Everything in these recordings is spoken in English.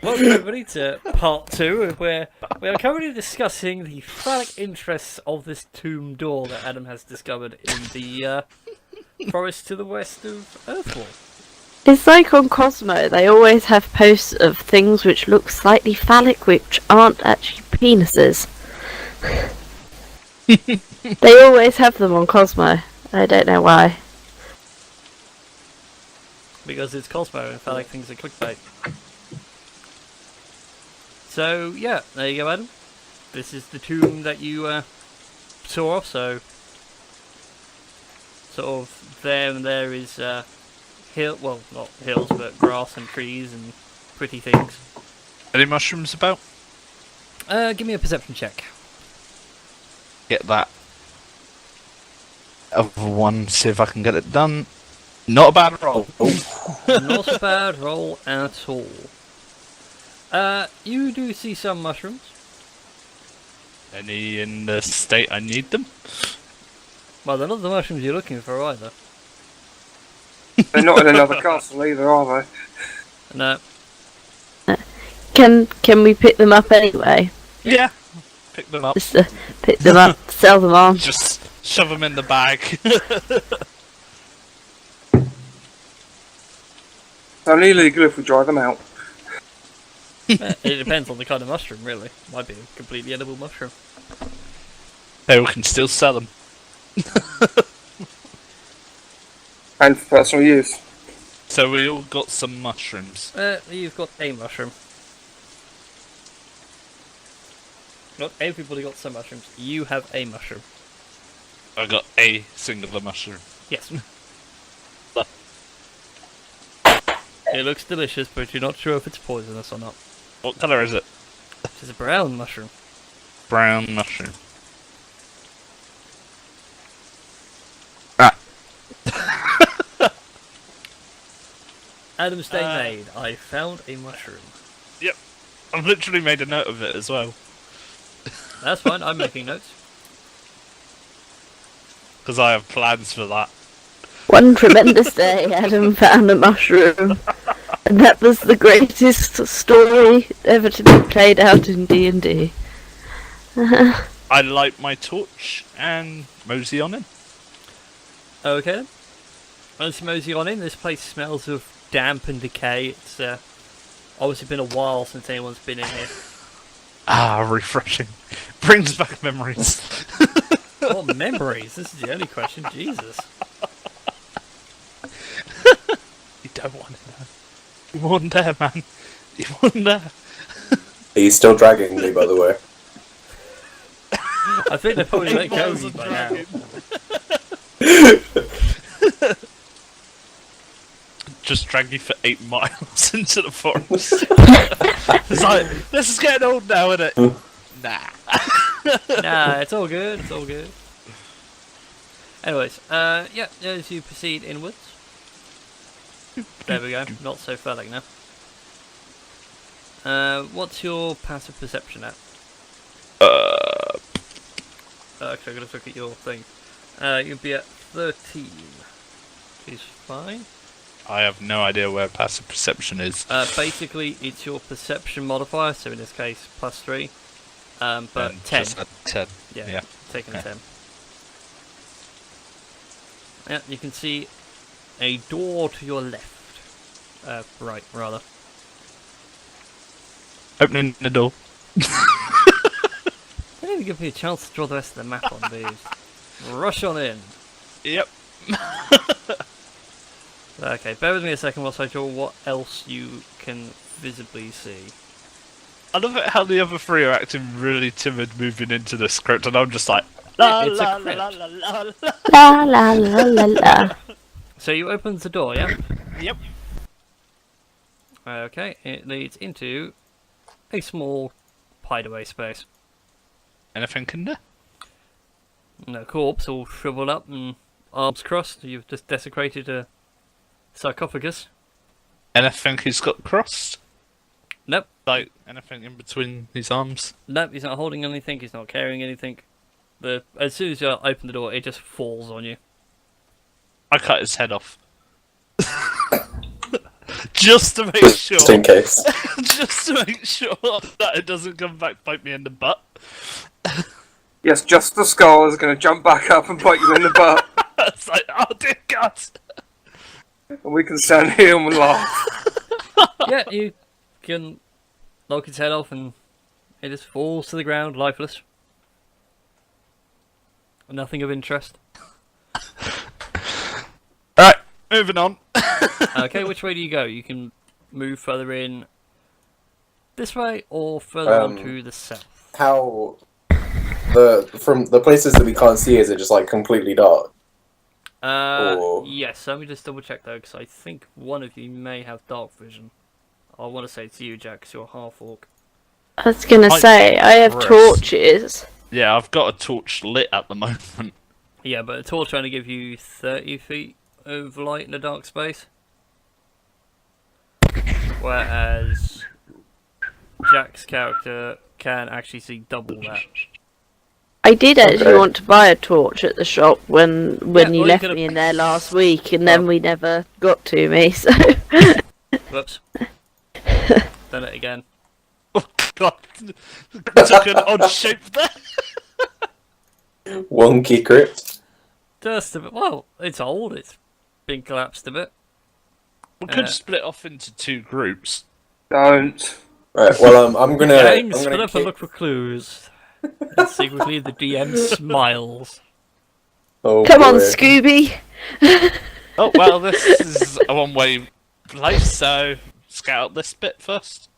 Welcome everybody to part 2, where we are currently discussing the phallic interests of this tomb door that Adam has discovered in the forest to the west of Earthwall. It's like on Cosmo, they always have posts of things which look slightly phallic, which aren't actually penises. They always have them on Cosmo. I don't know why. Because it's Cosmo and phallic things are clickbait. So, yeah, there you go, Adam. This is the tomb that you saw, so sort of there is hill, well, not hills, but grass and trees and pretty things. Any mushrooms about? Give me a perception check. Get that. Of one, see if I can get it done. Not a bad roll. Not a bad roll at all. You do see some mushrooms. Any in the state I need them? Well, they're not the mushrooms you're looking for either. They're not in another castle either, are they? No. Can we pick them up anyway? Yeah. Pick them up. Just pick them up, sell them on. Just shove them in the bag. It's only illegal if we dry them out. It depends on the kind of mushroom, really. Might be a completely edible mushroom. Hey, we can still sell them. And for personal use. So we all got some mushrooms. You've got a mushroom. Not everybody got some mushrooms. You have a mushroom. I got a singular mushroom. Yes. It looks delicious, but you're not sure if it's poisonous or not. What colour is it? It's a brown mushroom. Brown mushroom. Ah. Adam's Day made. I found a mushroom. Yep. I've literally made a note of it as well. That's fine, I'm making notes. Because I have plans for that. One tremendous day, Adam found a mushroom. And that was the greatest story ever to be played out in D&D. I light my torch and mosey on in. Okay then. Let's mosey on in. This place smells of damp and decay. It's obviously been a while since anyone's been in here. Ah, refreshing. Brings back memories. What memories? This is the only question. Jesus. You don't want to know. You weren't there, man. You weren't there. Are you still dragging me, by the way? I think they're probably let go of you by now. Just drag you for 8 miles into the forest. It's like, this is getting old now, isn't it? Nah. Nah, it's all good. It's all good. Anyways, yeah, as you proceed inwards. There we go. Not so phallic now. What's your passive perception at? Actually, I'm gonna look at your thing. You'll be at 13. Which is fine. I have no idea where passive perception is. Basically, it's your perception modifier, so in this case, +3. But And 10. just at 10. Yeah, taking a 10. Yeah, you can see a door to your left. Right, rather. Opening the door. Don't even give me a chance to draw the rest of the map on these. Rush on in. Yep. Okay, bear with me a second whilst I draw what else you can visibly see. I love it how the other 3 are acting really timid moving into the script, and I'm just like, la It's a la crypt. la la la la. La la la la la. So you open the door, yeah? Yep. Okay, it leads into a small hideaway space. Anything in there? No corpse, all shriveled up and arms crossed. You've just desecrated a sarcophagus. Anything he's got crossed? Nope. Like, anything in between his arms? Nope, he's not holding anything, he's not carrying anything. As soon as you open the door, it just falls on you. I cut his head off. Just to make sure. Just in case. Just to make sure that it doesn't come back bite me in the butt. Yes, just the skull is going to jump back up and bite you in the butt. It's like, oh dear God. And we can stand here and laugh. Yeah, you can knock its head off and it just falls to the ground, lifeless. Nothing of interest. Alright, moving on. Okay, which way do you go? You can move further in this way or further on to the south. How from the places that we can't see, is it just like completely dark? Or- Yes, let me just double check though, because I think one of you may have dark vision. I want to say it's you, Jack, because you're half orc. I was gonna say, I have Gross. torches. Yeah, I've got a torch lit at the moment. Yeah, but a torch only give you 30 feet of light in a dark space. Whereas Jack's character can actually see double that. I did actually Okay. want to buy a torch at the shop when Yeah, you well, you left could've- me in there last week, and then we never got to me. So Whoops. Done it again. Oh God, took an odd shape there. Wonky crypt. Just a bit. Well, it's old. It's been collapsed a bit. We could split off into two groups. Don't. Right. Well, I'm gonna. Gang, I'm split gonna up and kick... look for clues. And secretly, the DM smiles. Oh, come on, boy. Scooby. Oh well, this is a one-way place, so scout this bit first.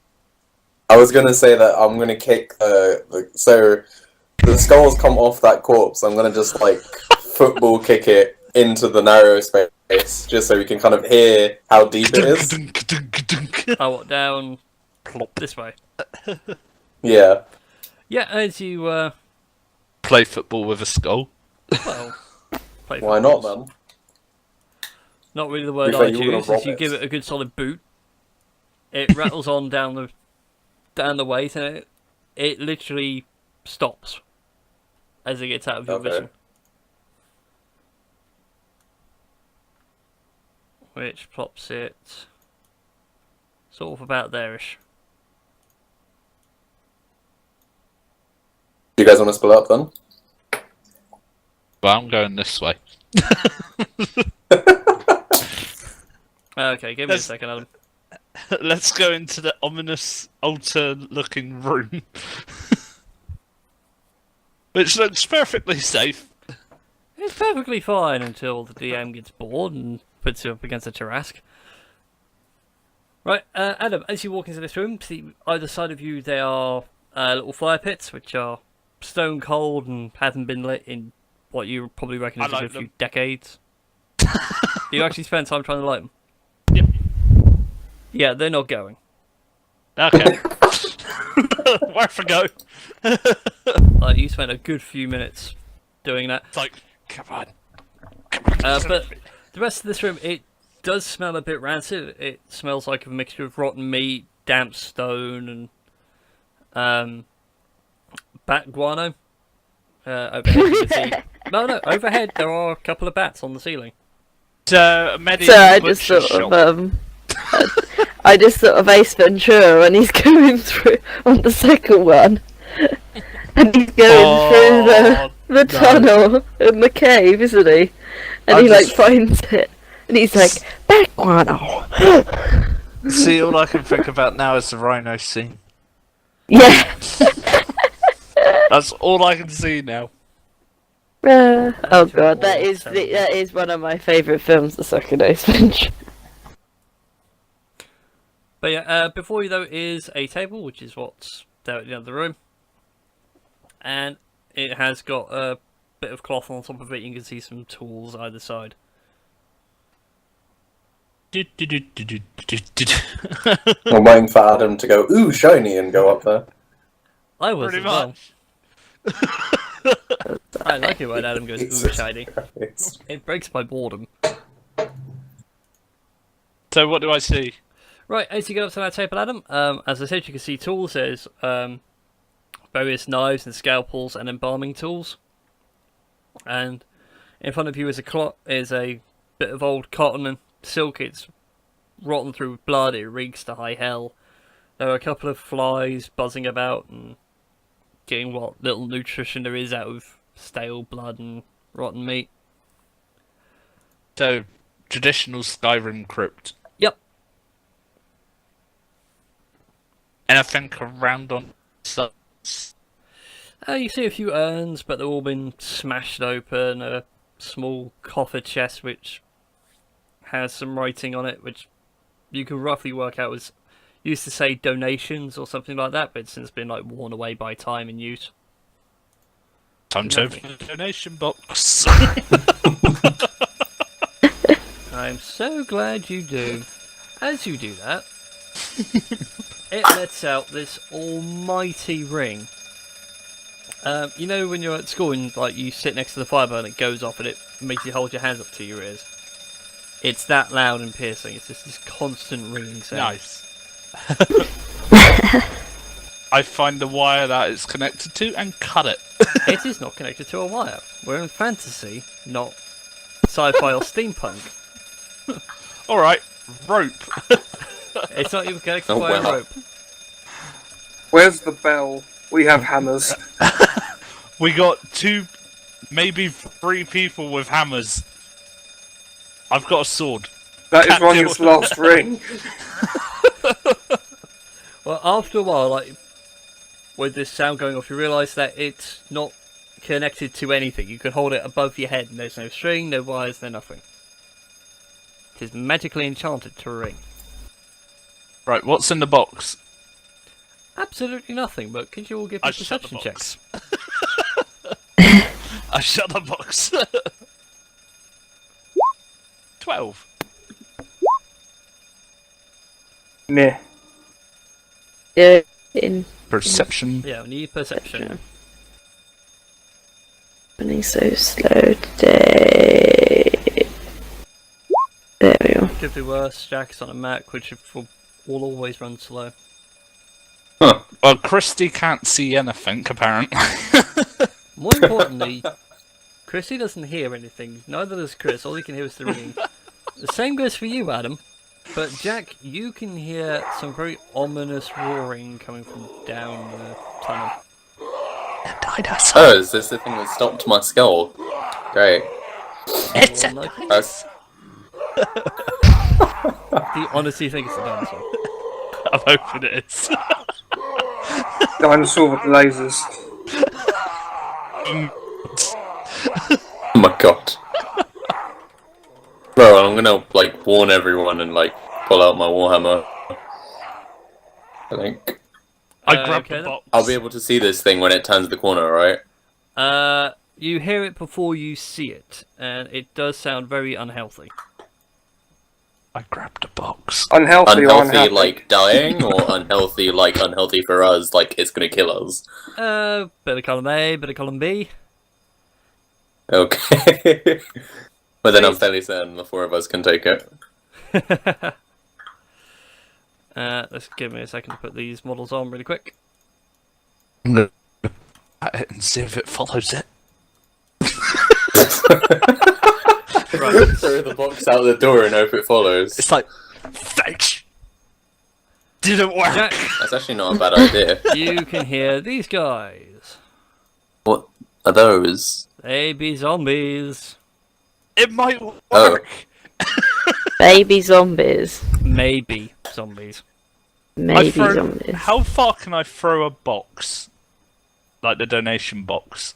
I was gonna say that I'm gonna kick so the skulls come off that corpse. I'm gonna just like football kick it into the narrow space, just so we can kind of hear how deep it is. I walk down Plop. this way. Yeah. Yeah, as you Play football with a skull. well, play Why not, footballs. man? Not really the word To be fair, I'd you were gonna use. rob Is you it. give it a good solid boot. It rattles on down the weight, and it literally stops as it gets out of your Okay. vision. Which plops it sort of about there-ish. Do you guys want to split up then? Well, I'm going this way. Okay, give me a There's- second, Adam. Let's go into the ominous altar-looking room, which looks perfectly safe. It's perfectly fine until the DM gets bored and puts you up against a Tarrasque. Right, Adam, as you walk into this room, see either side of you there are little fire pits, which are stone cold and haven't been lit in what you probably reckon I is like a few them. decades. Do you actually spend time trying to light them? Yep. Yeah, they're not going. Okay. Worth a go. Like, you spent a good few minutes doing that. It's like, come on. But the rest of this room, it does smell a bit rancid. It smells like a mixture of rotten meat, damp stone, and bat guano. Overhead, you can see. No, overhead there are a couple of bats on the ceiling. So, a medieval So I just butcher sort shop. of I just sort of Ace Ventura when he's going through on the second one, and he's going through the tunnel in the cave, isn't he? And I he like just- finds it, and he's like, "Back guano." See, all I can think about now is the rhino scene. Yeah. That's all I can see now. Oh god, that is one of my favourite films, the second Ace Ventura. But yeah, before you though is a table, which is what's there at the end of the room, and it has got a bit of cloth on top of it. You can see some tools either side. I'm waiting for Adam to go, ooh, shiny, and go up there. I was Pretty as well. much. I like it when Adam goes ooh Jesus shiny. Christ. It breaks my boredom. So, what do I see? Right, as you get up to that table, Adam, as I said, you can see tools. There's various knives and scalpels and embalming tools. And in front of you is a bit of old cotton and silk. It's rotten through with blood. It reeks to high hell. There are a couple of flies buzzing about and getting what little nutrition there is out of stale blood and rotten meat. So, traditional Skyrim crypt. Yep. Anything around on subs? You see a few urns, but they've all been smashed open. A small coffer chest which has some writing on it, which you can roughly work out was used to say donations or something like that, but it's since been like worn away by time and use. Time to open the donation box. I'm so glad you do. As you do that, it lets out this almighty ring. You know when you're at school and like you sit next to the fire burn, it goes off and it makes you hold your hands up to your ears. It's that loud and piercing. It's just this constant ringing sound. Nice. I find the wire that it's connected to and cut it. It is not connected to a wire. We're in fantasy, not sci-fi or steampunk. Alright, rope. It's not even connected Oh, by a wow. rope. Where's the bell? We have hammers. We got 2, maybe 3 people with hammers. I've got a sword. That is Can't Ronya's do- last ring. Well, after a while, like with this sound going off, you realise that it's not connected to anything. You can hold it above your head, and there's no string, no wires, no nothing. It is magically enchanted to ring. Right, what's in the box? Absolutely nothing, but could you all give me I shut the perception box. checks? I shut the box. 12. Meh. Yeah, in Perception. Yeah, we need perception. running so slow today. There we go. Could be worse. Jack is on a Mac, which will always run slow. Well, Christie can't see anything, apparently. More importantly, Christie doesn't hear anything. Neither does Chris. All he can hear is the ringing. The same goes for you, Adam. But Jack, you can hear some very ominous roaring coming from down the tunnel. Oh, is this the thing that stopped my skull? Great. It's More than likely. That's... Do you honestly think it's a dinosaur? I'm hoping it is. Dinosaur with lasers. Oh my god. Bro, I'm gonna, like, warn everyone and, like, pull out my warhammer. I think. I grabbed okay the then. box. I'll be able to see this thing when it turns the corner, right? You hear it before you see it, and it does sound very unhealthy. I grabbed a box. Unhealthy or Unhealthy, unhappy? like, dying, or unhealthy, like, unhealthy for us, like, it's gonna kill us? Bit of column A, bit of column B. Okay. But then I'm fairly certain the 4 of us can take it. Let's give me a second to put these models on really quick. At it and see if it follows it. Right. Throw the box out the door and hope it follows. It's like, thanks. Didn't work. Jack, That's actually not a bad idea. you can hear these guys. What are those? They be zombies. It might work. Oh. Baby zombies. Maybe zombies. Maybe throw- zombies. How far can I throw a box? Like the donation box.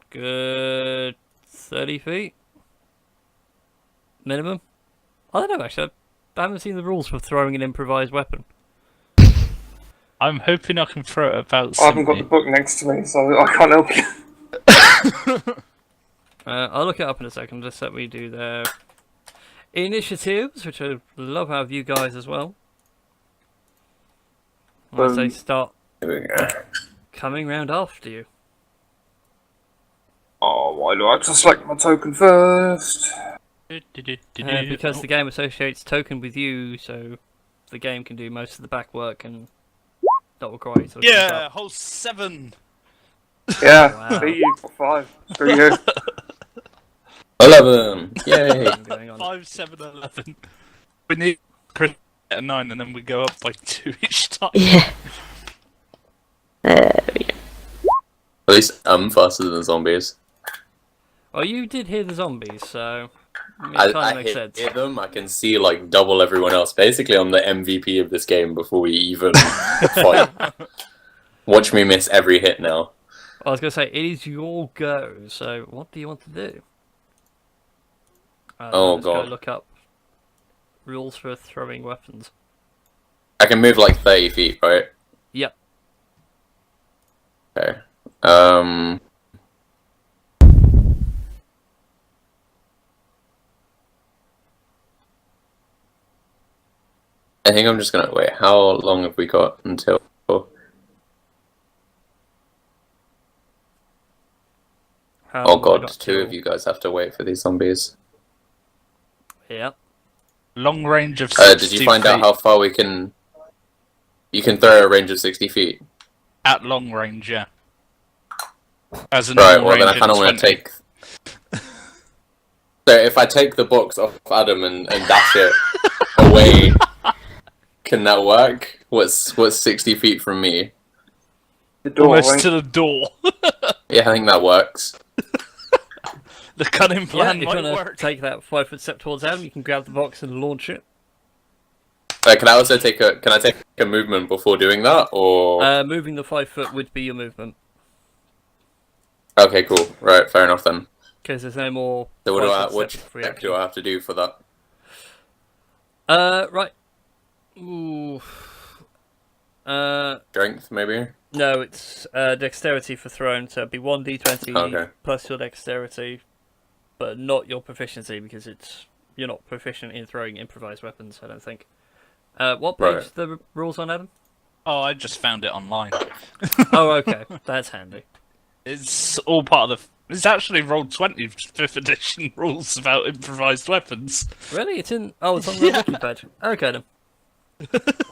Good 30 feet minimum. I don't know actually. I haven't seen the rules for throwing an improvised weapon. I'm hoping I can throw it about I haven't got the 70. book next to me, so I can't help you. I'll look it up in a second. Just let me do their initiatives, which I love out of you guys as well. Once they start Here we go. coming round after you. Oh, why do I have to select my token first? Because the game associates token with you, so the game can do most of the back work and not require you to look things Yeah, up. hole 7. Yeah, Wow. beat you for 5. Screw you. 11! Yay! Going on. 5, 7, 11. We need Christie at 9, and then we go up by 2 each time. Yeah. There we go. At least I'm faster than the zombies. Well, you did hear the zombies, so it I kind of makes hit sense. them, I can see like double everyone else. Basically, I'm the MVP of this game before we even fight. Watch me miss every hit now. I was going to say, it is your go, so what do you want to do? Oh, let's go God. look up rules for throwing weapons. I can move like 30 feet, right? Yep. Okay. I think I'm just gonna wait. How long have we got until? How Oh long have we god, got 2 till- of you guys have to wait for these zombies. Yep. Long range of 60 Did you find out feet. how far we can? You can throw a range of 60 feet. At long range, yeah. As a Right. normal Well, then I range kind of at want 20. to take. So if I take the box off Adam and dash it away, can that work? What's 60 feet from me? The door, Almost right? to the door. Yeah, I think that works. The cunning plan If you might want to work. take that 5-foot step towards Adam, you can grab the box and launch it. Can I also take a? Can I take a movement before doing that, or? Moving the 5 foot would be your movement, Okay, cool. Right, fair enough then. because there's no more. So what 5-foot what steps free check action. do I have to do for that? Right. Ooh. Strength, maybe. No, it's dexterity for throwing, so it'd be 1d20 Okay. plus your dexterity, but not your proficiency, because you're not proficient in throwing improvised weapons, I don't think. What page Right. the rules on, Adam? Oh, I just found it online. Oh, okay, that's handy. It's all part of the... It's actually Roll20 5th edition rules about improvised weapons. Really? It's in... Oh, it's on the Yeah. wiki page. Okay, then.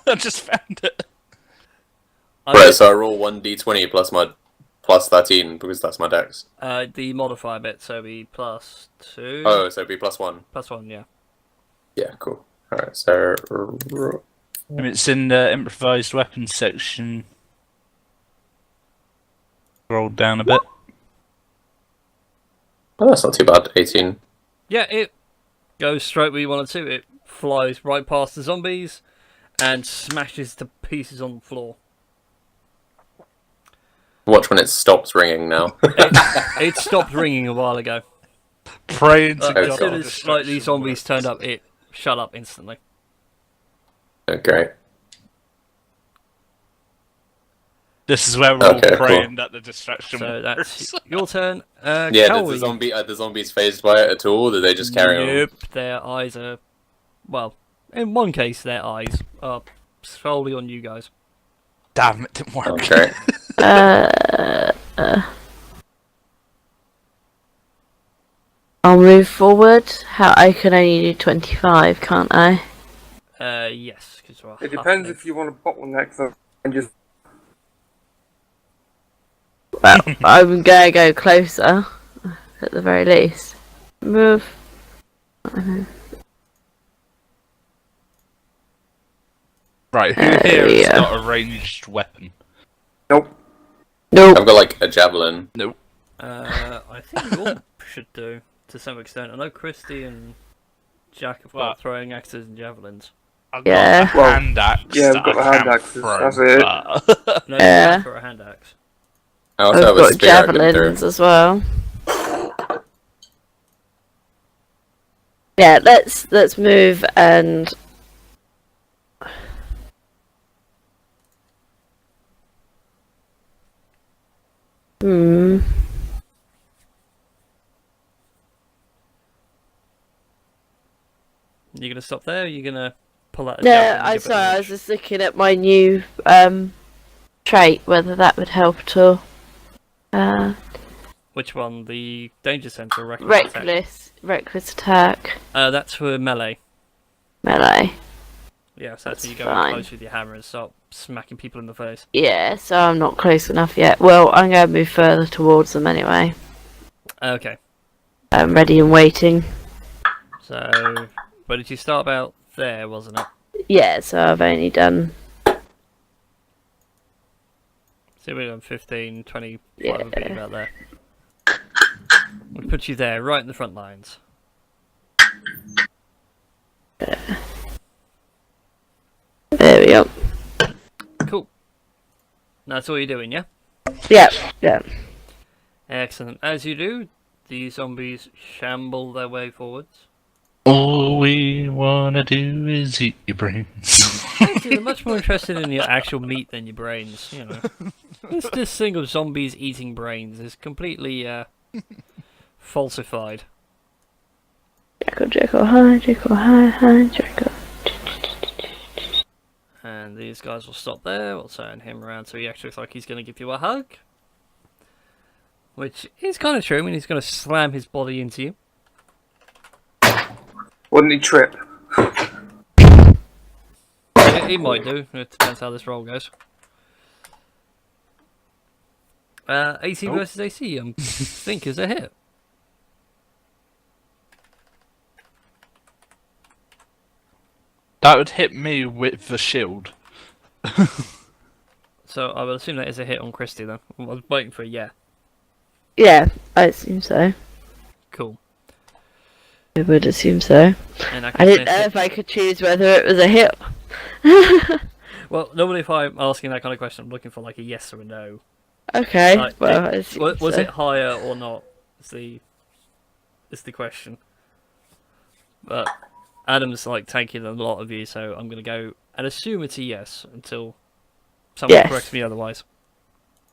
I just found it. Right, so I roll 1d20 plus my plus 13 because that's my dex. The modifier bit, so it'd be plus 2. Oh, so it'd be plus 1. Plus 1, yeah. Yeah, cool. Alright, so... And it's in the improvised weapons section. Roll down a bit. Oh, that's not too bad. 18. Yeah, it goes straight where you want it to. It flies right past the zombies and smashes to pieces on the floor. Watch when it stops ringing now. It stopped ringing a while ago. Praying to As God God. soon the as destruction like, these zombies works. turned up, it shut up instantly. Okay. This is where we're all Okay, praying that the distraction So works. that's your turn. Yeah, did Cowie. the zombies phased by it at all? Or did they just carry on? Nope, their eyes are... Well, in one case, their eyes are solely on you guys. Damn, it didn't work. Okay. I'll move forward. How I can only do 25, can't I? Yes, because we're It depends if you want to bottleneck them and just... Well, I'm gonna go closer, at the very least. Move. Right, who here has yeah. got a ranged weapon? Nope. Nope. I've got like a javelin. Nope. I think we all should do, to some extent. I know Christie and Jack have got Well- throwing axes and javelins. I've Yeah. got a Well, hand axe. yeah, we've that got I the hand can't axes, throw, that's it. but- No, Yeah. for a hand axe. I also I've have a got spear I can throw. javelins as well. Yeah, let's move and You gonna stop there? Or you gonna pull out a no, javelin and I give it a sorry, I was launch? just looking at my new trait, whether that would help at all. Which one? The danger sense or reckless attack? Reckless attack, That's for melee. melee. Yeah, so that's when you go fine. in close with your hammer and start smacking people in the face. Yeah, so I'm not close enough yet. Well, I'm going to move further towards them anyway. Okay, I'm ready and waiting. so where did you start? About there, wasn't it? Yeah, so I've only done... So we're on 15, 25 Yeah. would be about there. We'll put you there, right in the front lines. There we go. Cool. That's all you're doing, yeah? Yeah, yeah. Excellent. As you do, the zombies shamble their way forwards. All we wanna do is eat your brains. Actually, they're much more interested in your actual meat than your brains, you know. This thing of zombies eating brains is completely falsified. Jekyll, hi, Jekyll, hi, Jekyll. And these guys will stop there. We'll turn him around so he actually looks like he's going to give you a hug. Which is kind of true. I mean, he's going to slam his body into you. Wouldn't he trip? He might do. It depends how this roll goes. AC versus AC, I think is a hit. That would hit me with the shield. So I will assume that is a hit on Christie then. I was waiting for a yeah. Yeah, I assume so. Cool. I would assume so. And I didn't know if I could choose whether it was a hit. Well, normally if I'm asking that kind of question, I'm looking for like a yes or a no. Okay, Like, well, I assume was so. it higher or not? Is the question. But Adam's like taking a lot of you, so I'm gonna go and assume it's a yes until someone Yes. corrects me otherwise.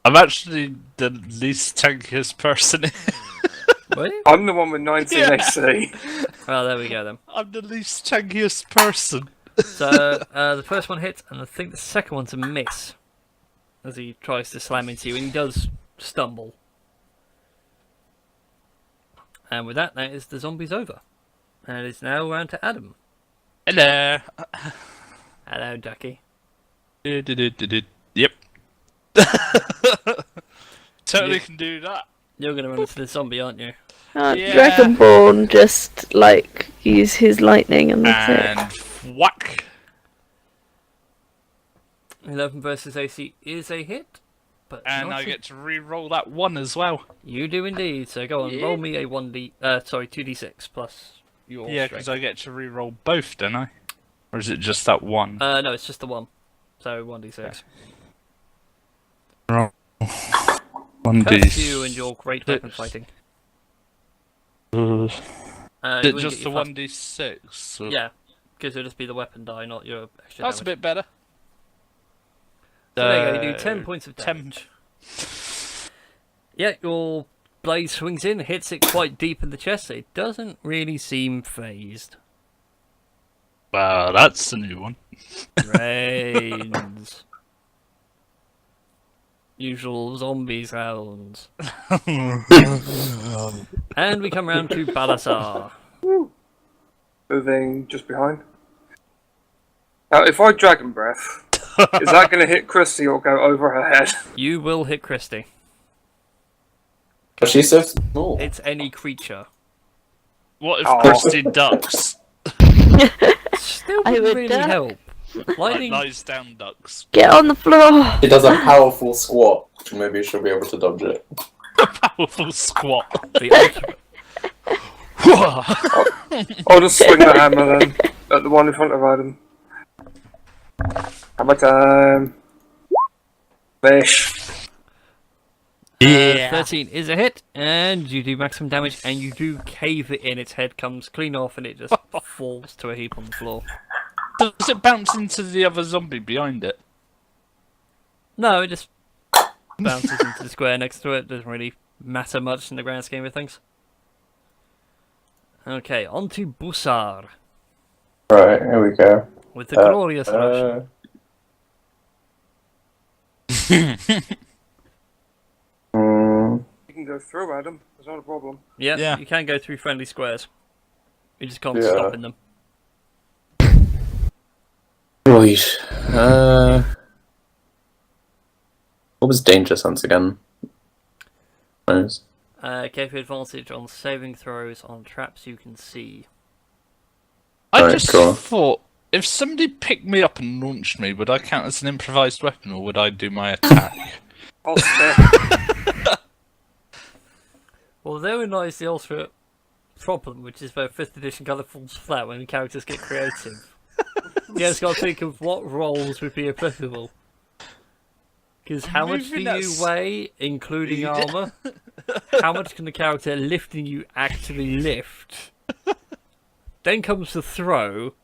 I'm actually the least tankiest person. Were you? I'm the one with 19 Yeah. AC. Oh, there we go then. I'm the least tankiest person. So the first one hits, and I think the second one's a miss as he tries to slam into you, and he does stumble. And with that, that is the zombies over. And it's now round to Adam. Hello. Hello, Ducky. Yep. Totally Yeah. can do that. You're going to run into the zombie, aren't you? Yeah. Dragonborn just, like, use his lightning and that's it. And whack. 11 versus AC is a hit. But And not I a- get to re-roll that one as well. You do indeed. So go on, Yeah. roll me a 2d6 plus your Yeah, strength. because I get to re-roll both, don't I? Or is it just that one? No, it's just the one. So 1d6. One D. Curse you and your great weapon fighting. Is You it wouldn't just get the your 1d6? Or- Yeah, because it'll just be the weapon die, not your extra That's a damage. bit better. So there you go, you do 10 points of 10. damage. Yeah, your blade swings in, hits it quite deep in the chest. It doesn't really seem phased. Wow, that's a new one. Brains. Usual zombie sounds. And we come round to Balasaar. Moving just behind. Now, if I Dragon Breath, is that going to hit Christie or go over her head? You will hit Christie. She's so small. It's any creature. What if Oh. Christie ducks? Still I wouldn't would really duck. help. Like Lightning. lies down ducks. Get on the floor! She does a powerful squat. Maybe she'll be able to dodge it. Powerful squat. The ultimate. I'll just swing the hammer then at the one in front of Adam. Hammer time. Fish. Yeah. 13 is a hit, and you do maximum damage, and you do cave it in. Its head comes clean off, and it just falls to a heap on the floor. Does it bounce into the other zombie behind it? No, it just bounces into the square next to it. Doesn't really matter much in the grand scheme of things. Okay, on to Bösar Right, here we go. with the glorious rush. You can go through, Adam. There's not a problem. Yeah, yeah. you can go through friendly squares. You just can't Yeah. stop in them. Right. What was Danger Sense again? Nice. Gave you advantage on saving throws on traps you can see. I Alright, just cool. thought, if somebody picked me up and launched me, would I count as an improvised weapon, or would I do my attack? I'll stay. Well, therein lies the ultimate problem, which is where 5th edition colour falls flat when characters get creative. You just got to think of what roles would be applicable. Because how much do you weigh, including armour? How much can the character lifting you actually lift? Then comes the throw.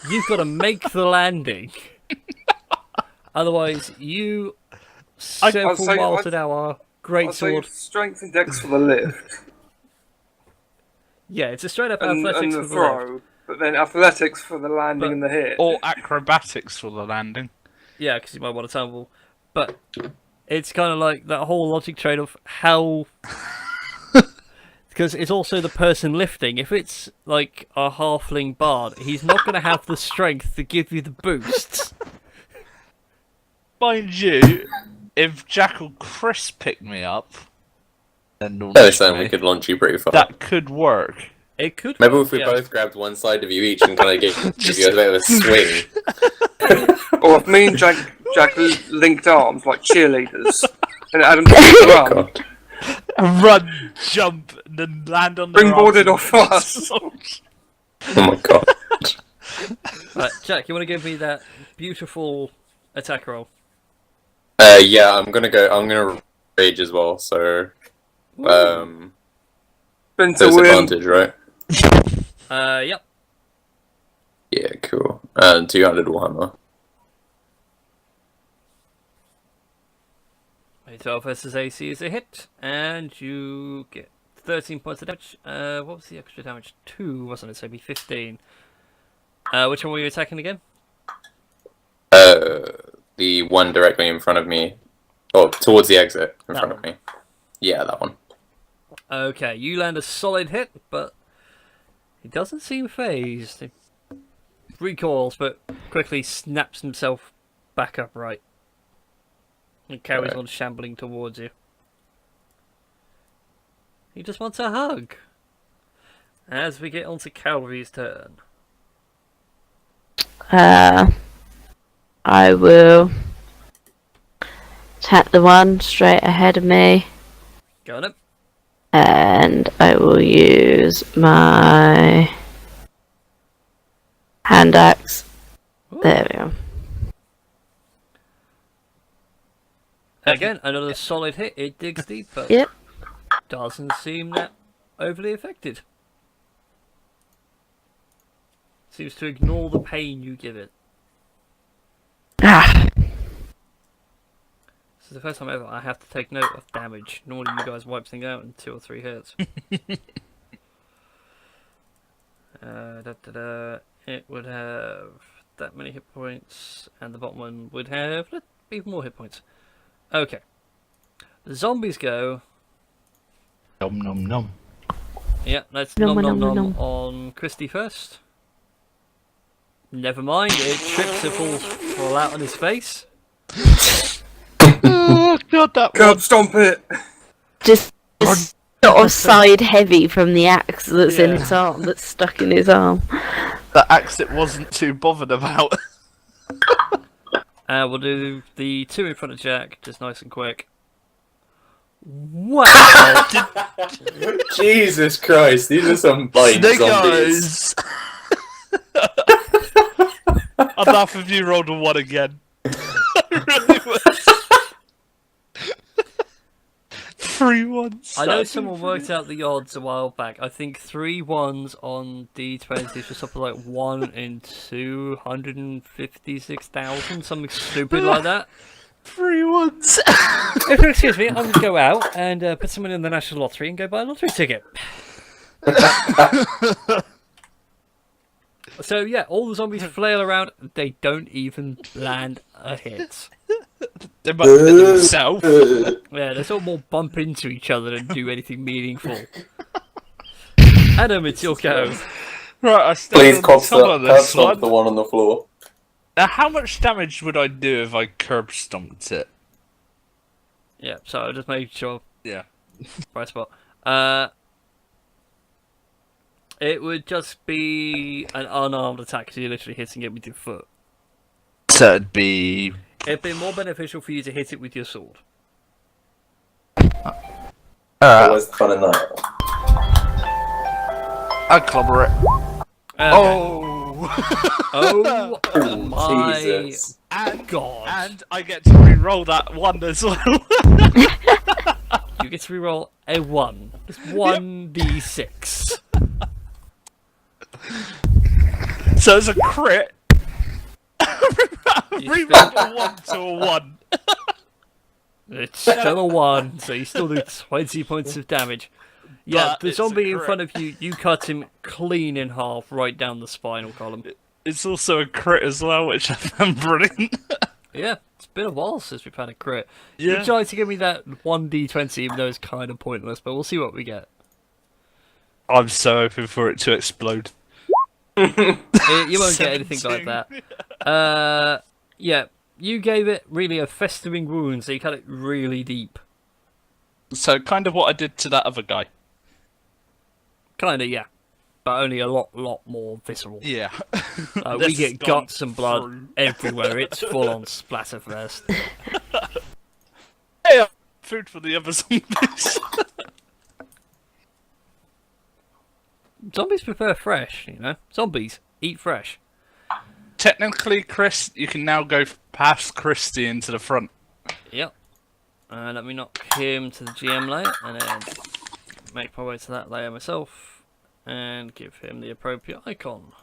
You've got to make the landing. Otherwise, you several miles an hour, great sword. Strength and dex for the lift. Yeah, it's a straight up and athletics the for the throw, lift. but then athletics for the landing and the hit. Or acrobatics for the landing. Yeah, because you might want to tumble. But it's kind of like that whole logic trade of how... Because it's also the person lifting. If it's like a halfling bard, he's not going to have the strength to give you the boost. Mind you, if Jack or Chris picked me up, then They're saying we could launch you pretty far. that could work. It could. Maybe if we yeah. both grabbed one side of you each and kind of give you a bit of a swing. Or if me and Jack linked arms like cheerleaders, and Adam took run, God. Run, jump, and then land on the springboarded off us. Oh my god. Right, Jack, you want to give me that beautiful attack roll? Yeah, I'm gonna rage as well, so Been to win. disadvantage, right? Yep. Yeah, cool. And 200 Warhammer. 12 versus AC is a hit, and you get 13 points of damage. What was the extra damage? 2, wasn't it? So it'd be 15. Which one were you attacking again? The one directly in front of me. Or towards the exit in That front of one. me. Yeah, that one. Okay, you land a solid hit, but he doesn't seem phased. He recoils, but quickly snaps himself back upright. And carries on shambling towards you. He just wants a hug. As we get onto Calvary's turn. I will attack the one straight ahead of me, Go on it. and I will use my hand axe. There we go. Again, another solid hit. It digs deep, but Yep. doesn't seem that overly affected. Seems to ignore the pain you give it. Ah, This is the first time ever I have to take note of damage. Normally you guys wipe things out in 2 or 3 hits. It would have that many hit points, and the bottom one would have even more hit points. Okay. The zombies go. Nom nom nom. Yeah, let's Nom, nom nom nom, nom nom. on Christie first. Never mind, it trips and fall out on his face. Oh god, that Curb one. stomp it. just sort of side heavy from the axe that's in his arm, that's stuck in his arm. The axe it wasn't too bothered about. We'll do the 2 in front of Jack, just nice and quick. Wow! Jesus Christ, these are some blind Snake zombies. eyes. I'd laugh if you rolled a 1 again. I really would. 3 1s. I know someone worked out the odds a while back. I think 3 1s on D20 was something like 1 in 256,000, something stupid like that. 3 1s. If you'll excuse me, I'm going to go out and put someone in the National Lottery and go buy a lottery ticket. So yeah, all the zombies flail around. They don't even land a hit. They might hit themselves. Yeah, they sort of more bump into each other than do anything meaningful. Adam, it's your go. Right, I stand Please on cop top of this stop one. the one on the floor. Now, how much damage would I do if I curb stomped it? Yeah, so I'll just make sure. Yeah. Right spot. It would just be an unarmed attack because you're literally hitting it with your foot. So it'd be... It'd be more beneficial for you to hit it with your sword. Where's the fun in that? I'd clobber it. Okay. Oh my Jesus. god. And I get to re-roll that one as well. You get to reroll a 1. It's 1d6. So it's a crit. You Re-roll a 1 to a 1. It's still a 1, so you still do 20 points of damage. Yeah, But the it's a zombie in crit. front of you, you cut him clean in half right down the spinal column. It's also a crit as well, which I found brilliant. Yeah, it's been a while since we've had a crit. Yeah. You tried to give me that 1d20, even though it's kind of pointless, but we'll see what we get. I'm so hoping for it to explode. You won't get anything like 17. that. Yeah, you gave it really a festering wound, so you cut it really deep. So kind of what I did to that other guy. Kinda, yeah. But only a lot more visceral. Yeah. We This get has gone guts and blood through. everywhere. It's full on splatterfest. Hey, food for the other zombies. Zombies prefer fresh, you know? Zombies eat fresh. Technically, Chris, you can now go past Christie into the front. Yep. Let me knock him to the GM layer, and then make my way to that layer myself, and give him the appropriate icon,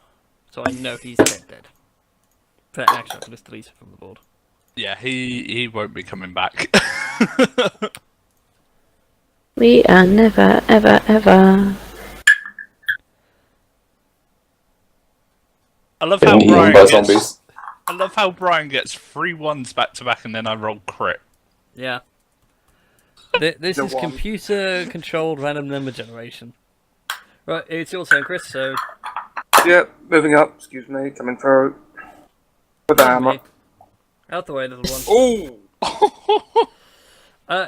so I know he's dead. Fair action, I can just delete it from the board. Yeah, he won't be coming back. We are never, ever, ever. I love Getting how eaten Brian by gets. zombies. I love how Brian gets 3 1s back to back, and then I roll crit. Yeah. This The is one. computer-controlled random number generation. Right, it's your turn, Chris, so... Yep, moving up. Excuse me, coming through. With the hammer. Out the way, little one. Ooh!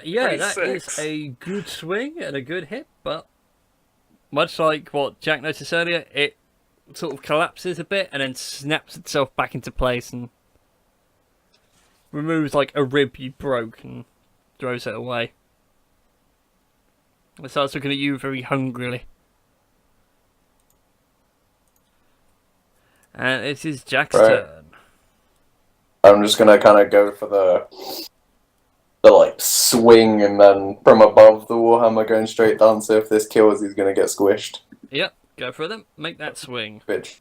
Yeah, that is 26. a good swing and a good hit, but much like what Jack noticed earlier, it sort of collapses a bit and then snaps itself back into place and removes like a rib you broke and throws it away. It starts looking at you very hungrily. And it is Jack's Right. turn. I'm just gonna kind of go for the like swing, and then from above the warhammer going straight down. So if this kills, he's gonna get squished. Yep, go for them. Make that swing. Bitch.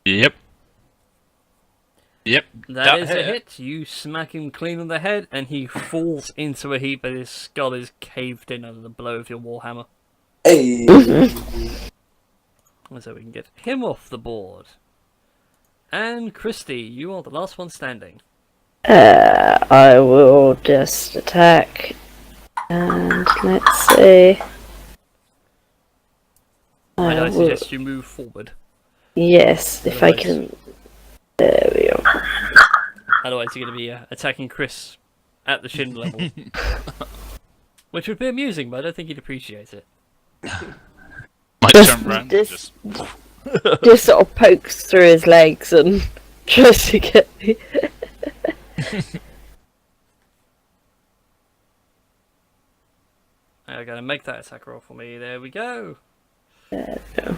Yep. Yep. That is a hit. You smack him clean on the head, and he falls into a heap, but his skull is caved in under the blow of your warhammer. Hey. So we can get him off the board. And Christie, you are the last one standing. I will just attack. And let's see. I will- suggest you move forward. Yes, if I Otherwise- can. There we go. Otherwise, you're going to be attacking Chris at the shin level. Which would be amusing, but I don't think he'd appreciate it. Might Just- turn around and just- just... Just sort of pokes through his legs and tries to get me. I'm going to make that attack roll for me. There we go. There we go.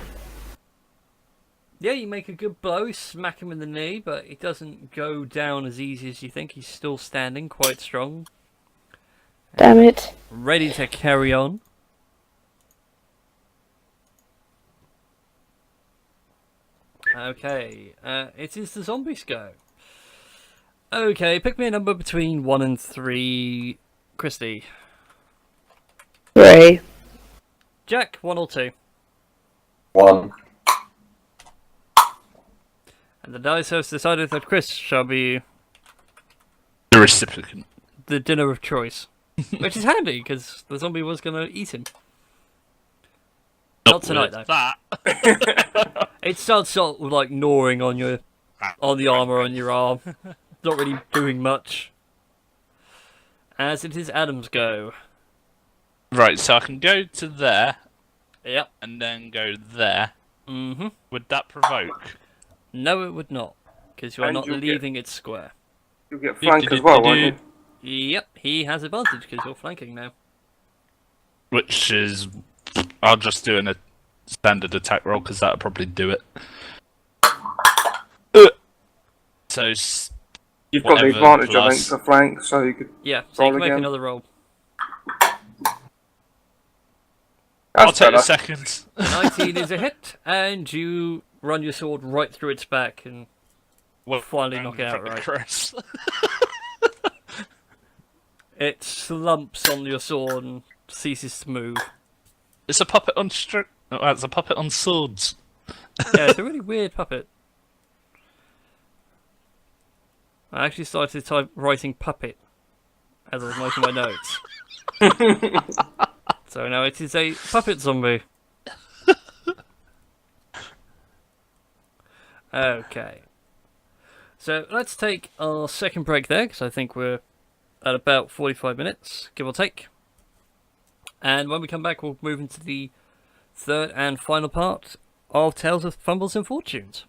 Yeah, you make a good blow, you smack him in the knee, but it doesn't go down as easy as you think. He's still standing, quite strong. Damn it. Ready to carry on. Okay, it is the zombies go. Okay, pick me a number between 1 and 3. Christie. 3. Jack, 1 or 2. 1. And the dice has decided that Chris shall be The recipient. the dinner of choice. Which is handy, because the zombie was going to eat him. Not tonight, though. That. It starts sort of like gnawing on your on the armor on your arm. Not really doing much. As it is Adam's go. Right, so I can go to there Yep. and then go there. Mm-hmm. Would that provoke? No, it would not, because you are And not you'll leaving its square. You'll get flank as well, won't you? Yep, he has advantage because you're flanking now. Which is... I'll just do a standard attack roll, because that'll probably do it. So... You've got the Whatever advantage, I think, plus- for flank, so you could. Yeah, so you Roll can make again. another roll. I'll That's take a better. second. 19 is a hit, and you run your sword right through its back and Well, finally knock it out from the right. crest. It slumps on your sword and ceases to move. It's a puppet on it's a puppet on swords. Yeah, it's a really weird puppet. I actually started writing puppet as I was making my notes. So now it is a puppet zombie. Okay. So let's take our second break there, because I think we're at about 45 minutes, give or take. And when we come back, we'll move into the third and final part of Tales of Fumbles and Fortunes.